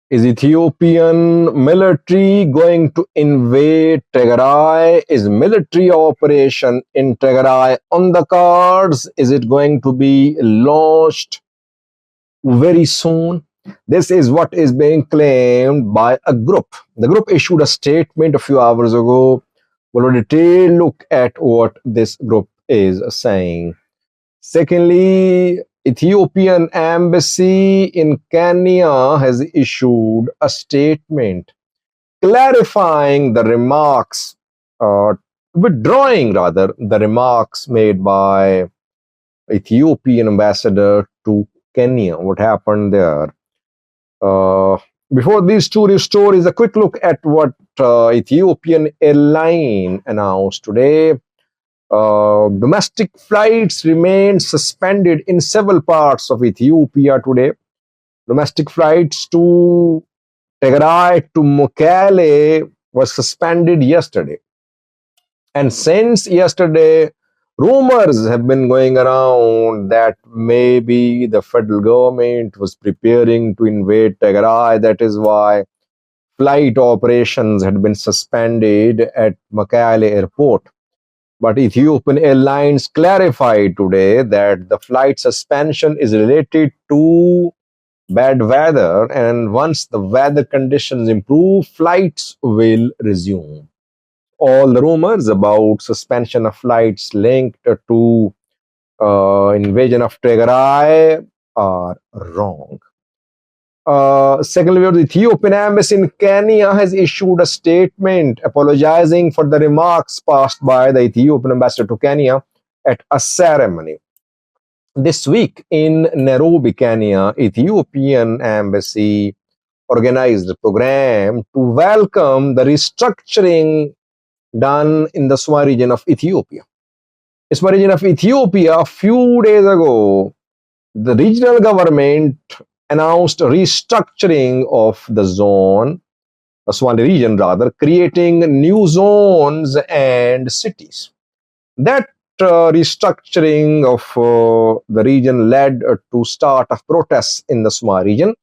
Is Ethiopian military going to invade Tigray? Is military operation in Tigray on the cards? Is it going to be launched very soon? This is what is being claimed by a group. The group issued a statement a few hours ago. We'll have a detailed look at what this group is saying. Secondly, Ethiopian embassy in Kenya has issued a statement clarifying the remarks, withdrawing rather the remarks made by Ethiopian ambassador to Kenya. What happened there? Before these two stories, a quick look at what Ethiopian airline announced today. Domestic flights remain suspended in several parts of Ethiopia today. Domestic flights to Tigray to Mekelle was suspended yesterday. And since yesterday, rumors have been going around that maybe the federal government was preparing to invade Tigray. That is why flight operations had been suspended at Mekelle airport. But Ethiopian Airlines clarified today that the flight suspension is related to bad weather, and once the weather conditions improve, flights will resume. All the rumors about suspension of flights linked to invasion of Tigray are wrong. Secondly, the Ethiopian embassy in Kenya has issued a statement apologizing for the remarks passed by the Ethiopian ambassador to Kenya at a ceremony. This week in Nairobi, Kenya, Ethiopian embassy organized a program to welcome the restructuring done in the Swa region of Ethiopia. In Swa region of Ethiopia, a few days ago, the regional government announced restructuring of the zone, the Swahili region rather, creating new zones and cities. That restructuring of the region led to start of protests in the Swahili region.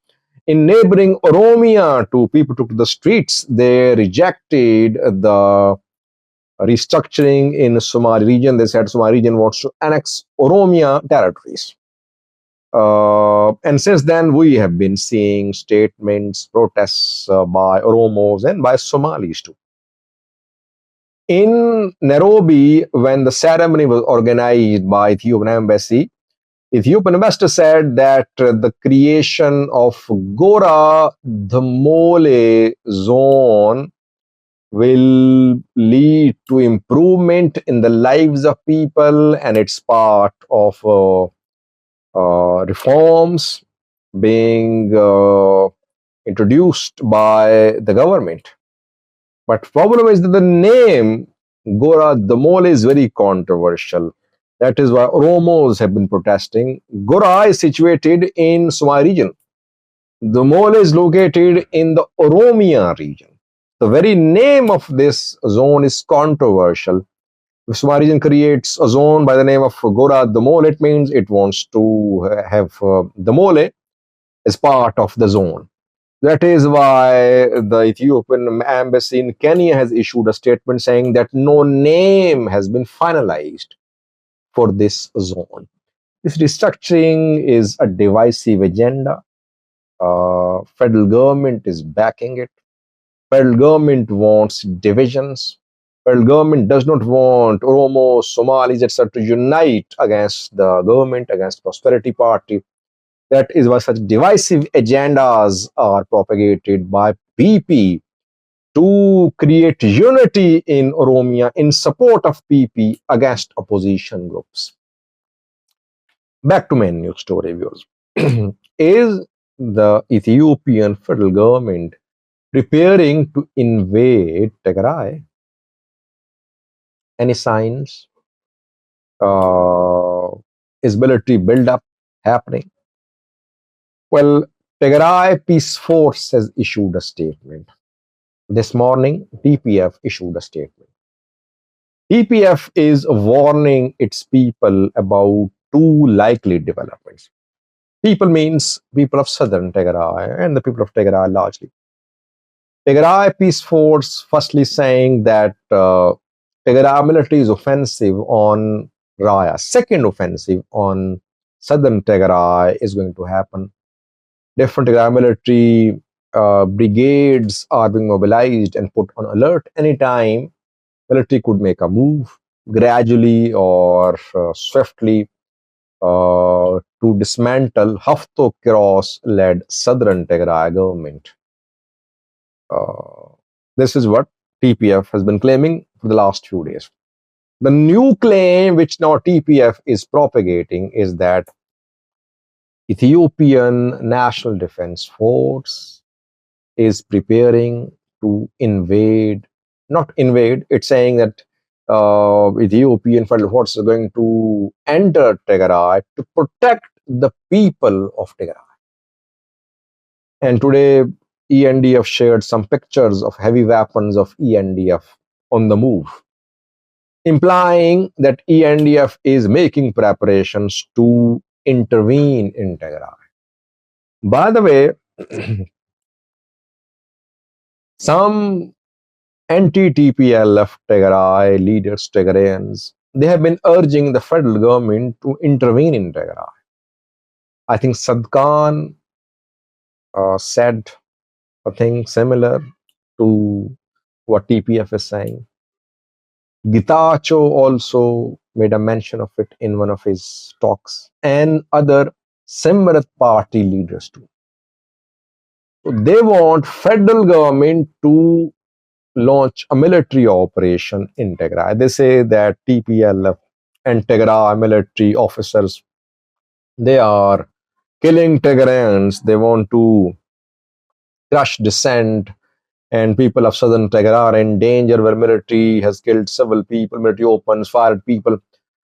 In neighboring Oromia, people took to the streets. They rejected the restructuring in Somali region. They said Somali region wants to annex Oromia territories. And since then, we have been seeing statements, protests by Oromos and by Somalis too. In Nairobi, when the ceremony was organized by Ethiopian embassy, Ethiopian ambassador said that the creation of Gora Dhamole zone will lead to improvement in the lives of people, and it's part of reforms being introduced by the government. But problem is that the name Gora Dhamole is very controversial. That is why Oromos have been protesting. Gora is situated in Somali region. Dhamole is located in the Oromia region. The very name of this zone is controversial. If Somali region creates a zone by the name of Gora Dhamole, it means it wants to have Dhamole as part of the zone. That is why the Ethiopian embassy in Kenya has issued a statement saying that no name has been finalized for this zone. This restructuring is a divisive agenda. Federal government is backing it. Federal government wants divisions. Federal government does not want Oromo, Somalis, etc. to unite against the government, against Prosperity Party. That is why such divisive agendas are propagated by PP to create unity in Oromia in support of PP against opposition groups. Back to main news story, viewers. Is the Ethiopian federal government preparing to invade Tigray? Any signs? Is military build-up happening? Well, Tigray Peace Force has issued a statement. This morning, TPF issued a statement. TPF is warning its people about two likely developments. People means people of southern Tigray and the people of Tigray largely. Tigray Peace Force firstly saying that Tigray military is offensive on Raya. Second offensive on southern Tigray is going to happen. Different Tigray military brigades are being mobilized and put on alert anytime. Military could make a move gradually or swiftly to dismantle Hafto Kiros led southern Tigray government. Uh, this is what TPF has been claiming for the last few days. The new claim which now TPF is propagating is that Ethiopian National Defense Force is preparing to invade, not invade, it's saying that Ethiopian federal forces are going to enter Tigray to protect the people of Tigray. And today, ENDF shared some pictures of heavy weapons of ENDF on the move, implying that ENDF is making preparations to intervene in Tigray. By the way, some anti-TPLF Tigray leaders, Tigrayans, they have been urging the federal government to intervene in Tigray. I think Sadkan said a thing similar to what TPF is saying. Gitacho also made a mention of it in one of his talks, and other Simrat party leaders too. So they want federal government to launch a military operation in Tigray. They say that TPLF and Tigray military officers, they are killing Tigrayans. They want to crush dissent, and people of southern Tigray are in danger where military has killed several people, military opens fire at people.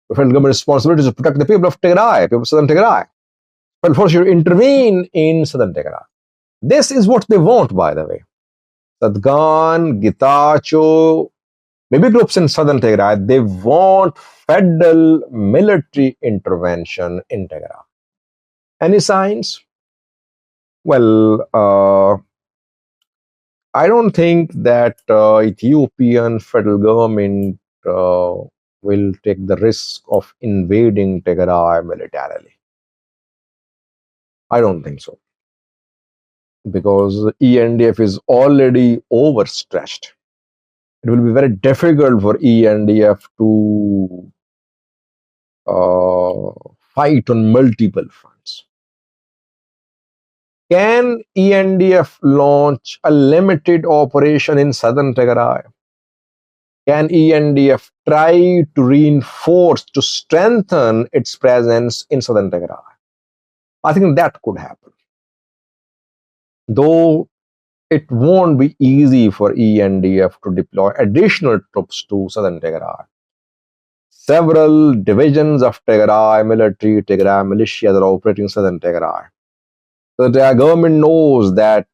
The federal government responsibility is to protect the people of Tigray, people of southern Tigray. Federal force should intervene in southern Tigray. This is what they want, by the way. Sadgan, Gitacho, maybe groups in southern Tigray, they want federal military intervention in Tigray. Any signs? Well, I don't think that Ethiopian federal government will take the risk of invading Tigray militarily. I don't think so, because ENDF is already overstretched. It will be very difficult for ENDF to fight on multiple fronts. Can ENDF launch a limited operation in southern Tigray? Can ENDF try to reinforce, to strengthen its presence in southern Tigray? I think that could happen. Though it won't be easy for ENDF to deploy additional troops to southern Tigray. Several divisions of Tigray military, Tigray militias are operating in southern Tigray. So the government knows that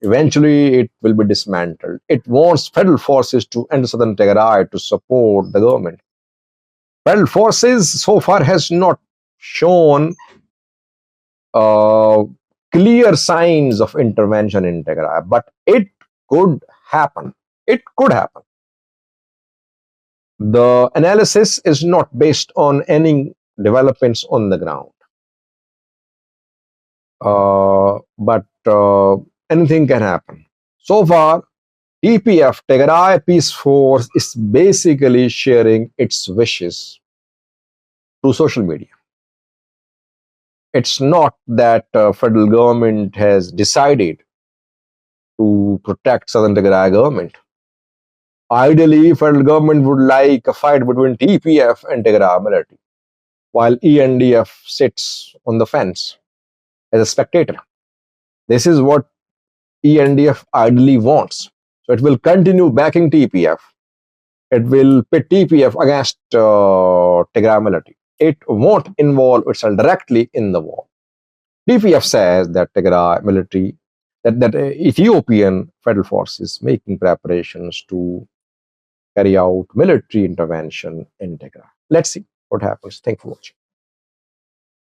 eventually it will be dismantled. It wants federal forces to enter southern Tigray to support the government. Federal forces so far has not shown clear signs of intervention in Tigray, but it could happen. It could happen. The analysis is not based on any developments on the ground. But anything can happen. So far, TPF, Tigray Peace Force, is basically sharing its wishes through social media. It's not that federal government has decided to protect southern Tigray government. Ideally, federal government would like a fight between TPF and Tigray military, while ENDF sits on the fence as a spectator. This is what ENDF ideally wants. So it will continue backing TPF. It will pit TPF against Tigray military. It won't involve itself directly in the war. TPF says that Tigray military, that Ethiopian federal forces making preparations to carry out military intervention in Tigray. Let's see what happens. Thank you for watching.